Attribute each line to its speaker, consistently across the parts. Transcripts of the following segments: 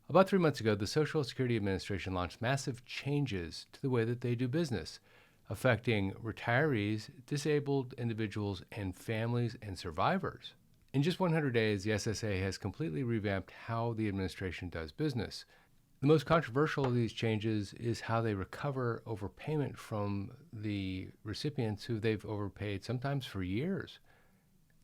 Speaker 1: About 3 months ago, the Social Security Administration launched massive changes to the way that they do business, affecting retirees, disabled individuals, and families and survivors. In just 100 days, the SSA has completely revamped how the administration does business. The most controversial of these changes is how they recover overpayment from the recipients who they've overpaid, sometimes for years.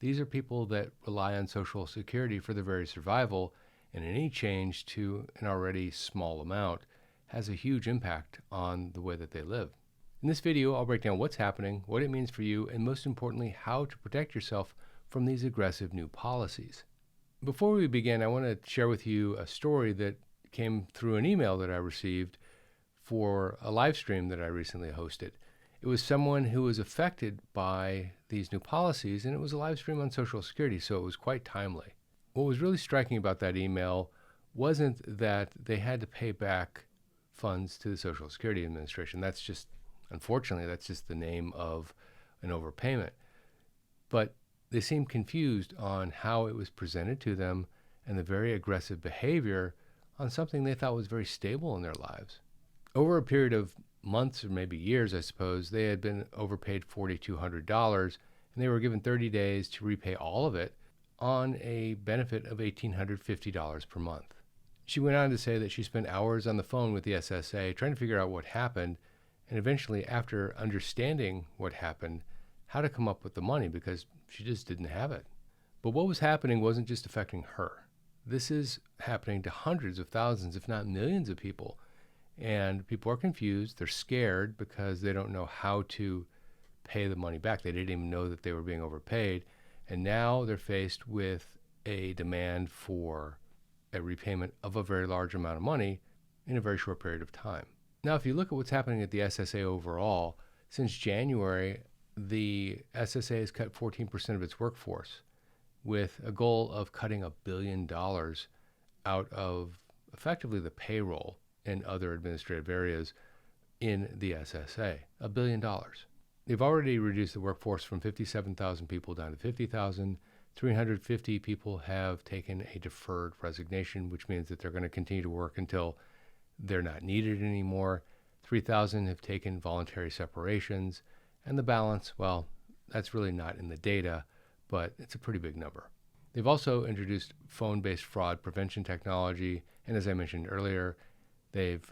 Speaker 1: These are people that rely on Social Security for their very survival, and any change to an already small amount has a huge impact on the way that they live. In this video, I'll break down what's happening, what it means for you, and most importantly, how to protect yourself from these aggressive new policies. Before we begin, I want to share with you a story that came through an email that I received for a live stream that I recently hosted. It was someone who was affected by these new policies, and it was a live stream on Social Security, so it was quite timely. What was really striking about that email wasn't that they had to pay back funds to the Social Security Administration. That's just, unfortunately, that's just the name of an overpayment. But they seemed confused on how it was presented to them and the very aggressive behavior on something they thought was very stable in their lives. Over a period of months or maybe years, I suppose, they had been overpaid $4,200, and they were given 30 days to repay all of it on a benefit of $1,850 per month. She went on to say that she spent hours on the phone with the SSA trying to figure out what happened, and eventually, after understanding what happened, how to come up with the money, because she just didn't have it. But what was happening wasn't just affecting her. This is happening to hundreds of thousands, if not millions of people. And people are confused. They're scared because they don't know how to pay the money back. They didn't even know that they were being overpaid. And now they're faced with a demand for a repayment of a very large amount of money in a very short period of time. Now, if you look at what's happening at the SSA overall, since January, the SSA has cut 14% of its workforce, with a goal of cutting $1 billion out of effectively the payroll and other administrative areas in the SSA. $1 billion. They've already reduced the workforce from 57,000 people down to 50,000. 350 people have taken a deferred resignation, which means that they're going to continue to work until they're not needed anymore. 3,000 have taken voluntary separations. And the balance, well, that's really not in the data, but it's a pretty big number. They've also introduced phone-based fraud prevention technology, and as I mentioned earlier, they've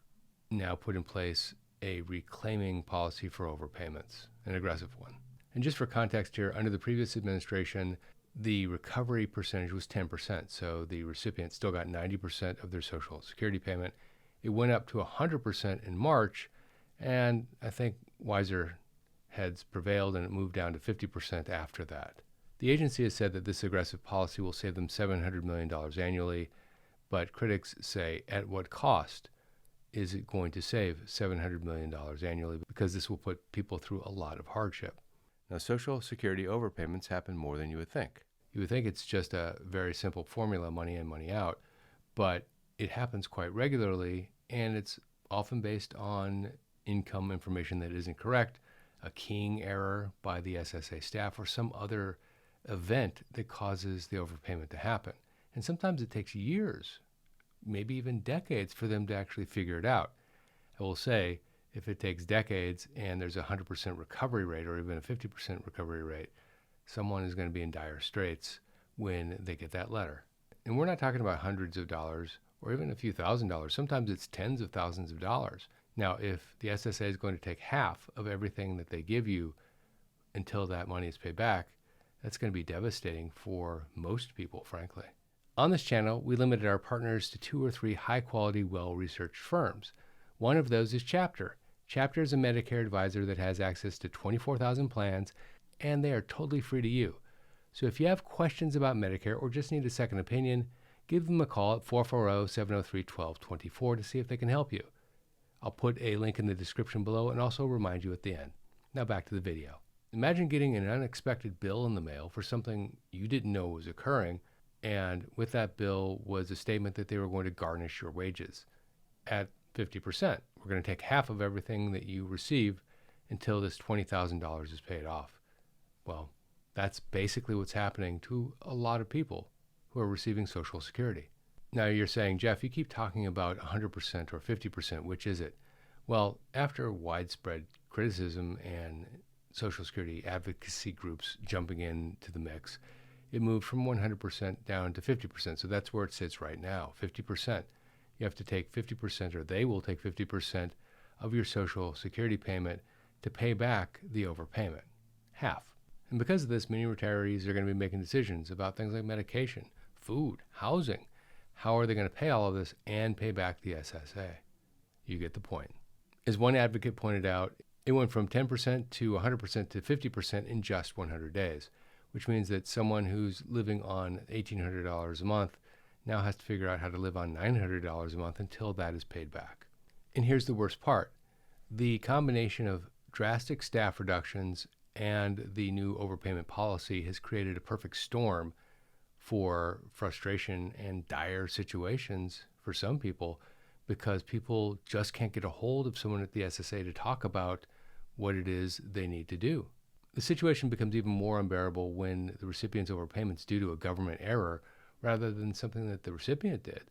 Speaker 1: now put in place a reclaiming policy for overpayments, an aggressive one. And just for context here, under the previous administration, the recovery percentage was 10%, so the recipient still got 90% of their Social Security payment. It went up to 100% in March, and I think wiser heads prevailed, and it moved down to 50% after that. The agency has said that this aggressive policy will save them $700 million annually, but critics say, at what cost is it going to save $700 million annually? Because this will put people through a lot of hardship. Now, Social Security overpayments happen more than you would think. You would think it's just a very simple formula, money in, money out, but it happens quite regularly, and it's often based on income information that isn't correct, a keying error by the SSA staff, or some other event that causes the overpayment to happen. And sometimes it takes years, maybe even decades, for them to actually figure it out. I will say, if it takes decades and there's a 100% recovery rate or even a 50% recovery rate, someone is going to be in dire straits when they get that letter. And we're not talking about hundreds of dollars or even a few $1,000s. Sometimes it's tens of thousands of dollars. Now, if the SSA is going to take half of everything that they give you until that money is paid back, that's going to be devastating for most people, frankly. On this channel, we limited our partners to 2 or 3 high-quality, well-researched firms. One of those is Chapter. Chapter is a Medicare advisor that has access to 24,000 plans, and they are totally free to you. So if you have questions about Medicare or just need a second opinion, give them a call at 440-703-1224 to see if they can help you. I'll put a link in the description below and also remind you at the end. Now back to the video. Imagine getting an unexpected bill in the mail for something you didn't know was occurring, and with that bill was a statement that they were going to garnish your wages at 50%. We're going to take half of everything that you receive until this $20,000 is paid off. Well, that's basically what's happening to a lot of people who are receiving Social Security. Now you're saying, Jeff, you keep talking about 100% or 50%. Which is it? Well, after widespread criticism and Social Security advocacy groups jumping into the mix, it moved from 100% down to 50%. So that's where it sits right now, 50%. You have to take 50%, or they will take 50% of your Social Security payment to pay back the overpayment, half. And because of this, many retirees are going to be making decisions about things like medication, food, housing. How are they going to pay all of this and pay back the SSA? You get the point. As one advocate pointed out, it went from 10% to 100% to 50% in just 100 days, which means that someone who's living on $1,800 a month now has to figure out how to live on $900 a month until that is paid back. And here's the worst part. The combination of drastic staff reductions and the new overpayment policy has created a perfect storm for frustration and dire situations for some people, because people just can't get a hold of someone at the SSA to talk about what it is they need to do. The situation becomes even more unbearable when the recipient's overpayments due to a government error rather than something that the recipient did.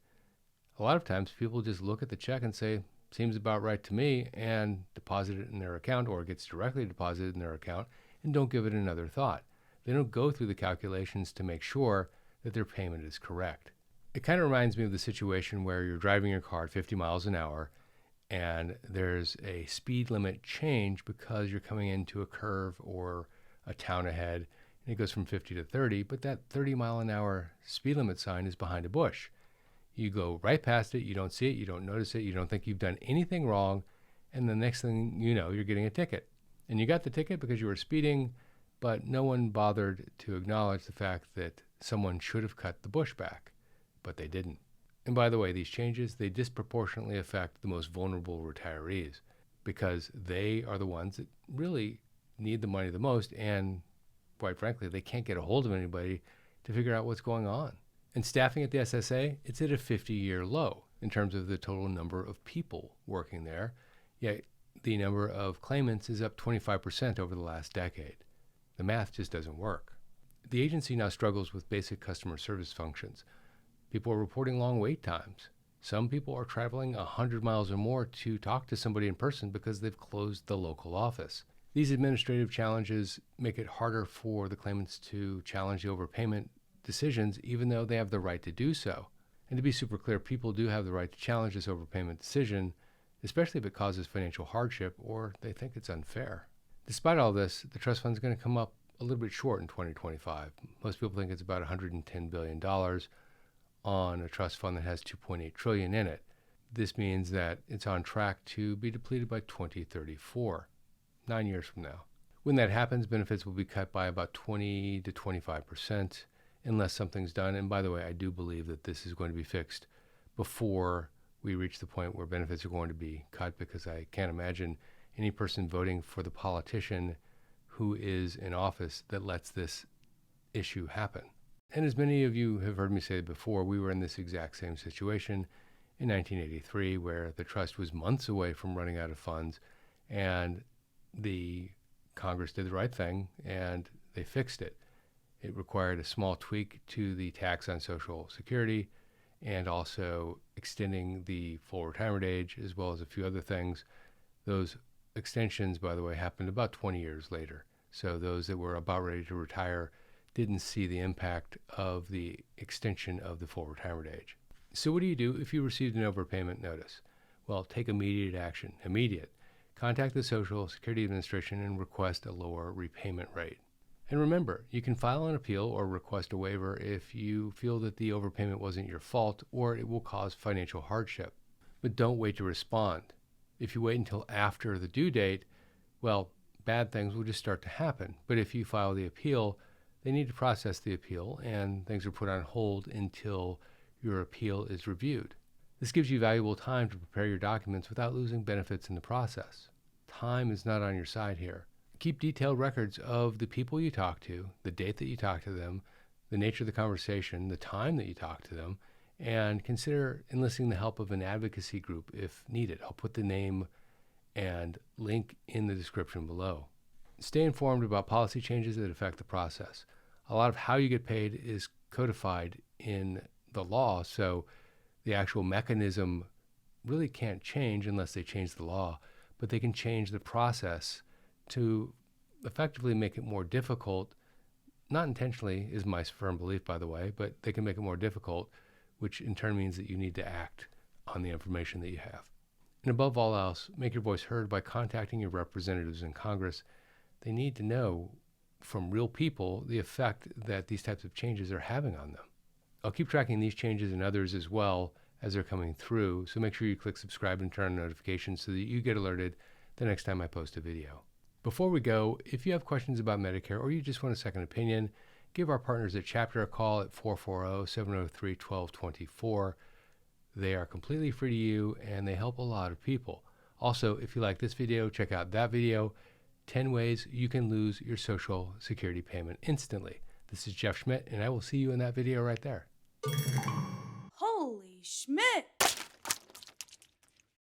Speaker 1: A lot of times people just look at the check and say, seems about right to me, and deposit it in their account, or it gets directly deposited in their account, and don't give it another thought. They don't go through the calculations to make sure that their payment is correct. It kind of reminds me of the situation where you're driving your car at 50 miles an hour and there's a speed limit change because you're coming into a curve or a town ahead, and it goes from 50 to 30, but that 30 mile an hour speed limit sign is behind a bush. You go right past it, you don't see it, you don't notice it, you don't think you've done anything wrong, and the next thing you know, you're getting a ticket. And you got the ticket because you were speeding, but no one bothered to acknowledge the fact that someone should have cut the bush back, but they didn't. And by the way, these changes, they disproportionately affect the most vulnerable retirees because they are the ones that really need the money the most, and quite frankly, they can't get a hold of anybody to figure out what's going on. And staffing at the SSA, it's at a 50-year low in terms of the total number of people working there, yet the number of claimants is up 25% over the last decade. The math just doesn't work. The agency now struggles with basic customer service functions. People are reporting long wait times. Some people are traveling 100 miles or more to talk to somebody in person because they've closed the local office. These administrative challenges make it harder for the claimants to challenge the overpayment decisions, even though they have the right to do so. And to be super clear, people do have the right to challenge this overpayment decision, especially if it causes financial hardship or they think it's unfair. Despite all this, the trust fund is going to come up a little bit short in 2025. Most people think it's about $110 billion on a trust fund that has $2.8 trillion in it. This means that it's on track to be depleted by 2034, 9 years from now. When that happens, benefits will be cut by about 20 to 25% unless something's done. And by the way, I do believe that this is going to be fixed before we reach the point where benefits are going to be cut, because I can't imagine any person voting for the politician who is in office that lets this issue happen. And as many of you have heard me say before, we were in this exact same situation in 1983, where the trust was months away from running out of funds, and the Congress did the right thing and they fixed it. It required a small tweak to the tax on Social Security and also extending the full retirement age, as well as a few other things. Those extensions, by the way, happened about 20 years later. So those that were about ready to retire didn't see the impact of the extension of the full retirement age. So what do you do if you received an overpayment notice? Well, take immediate action. Immediate. Contact the Social Security Administration and request a lower repayment rate. And remember, you can file an appeal or request a waiver if you feel that the overpayment wasn't your fault or it will cause financial hardship. But don't wait to respond. If you wait until after the due date, well, bad things will just start to happen. But if you file the appeal, they need to process the appeal, and things are put on hold until your appeal is reviewed. This gives you valuable time to prepare your documents without losing benefits in the process. Time is not on your side here. Keep detailed records of the people you talk to, the date that you talk to them, the nature of the conversation, the time that you talk to them, and consider enlisting the help of an advocacy group if needed. I'll put the name and link in the description below. Stay informed about policy changes that affect the process. A lot of how you get paid is codified in the law, so The actual mechanism really can't change unless they change the law, but they can change the process to effectively make it more difficult. Not intentionally, is my firm belief, by the way, but they can make it more difficult, which in turn means that you need to act on the information that you have. And above all else, make your voice heard by contacting your representatives in Congress. They need to know from real people the effect that these types of changes are having on them. I'll keep tracking these changes and others as well as they're coming through, so make sure you click subscribe and turn on notifications so that you get alerted the next time I post a video. Before we go, if you have questions about Medicare or you just want a second opinion, give our partners at Chapter a call at 440-703-1224. They are completely free to you and they help a lot of people. Also, if you like this video, check out that video, 10 ways you can lose your Social Security payment instantly. This is Jeff Schmidt, and I will see you in that video right there.
Speaker 2: Holy Schmidt!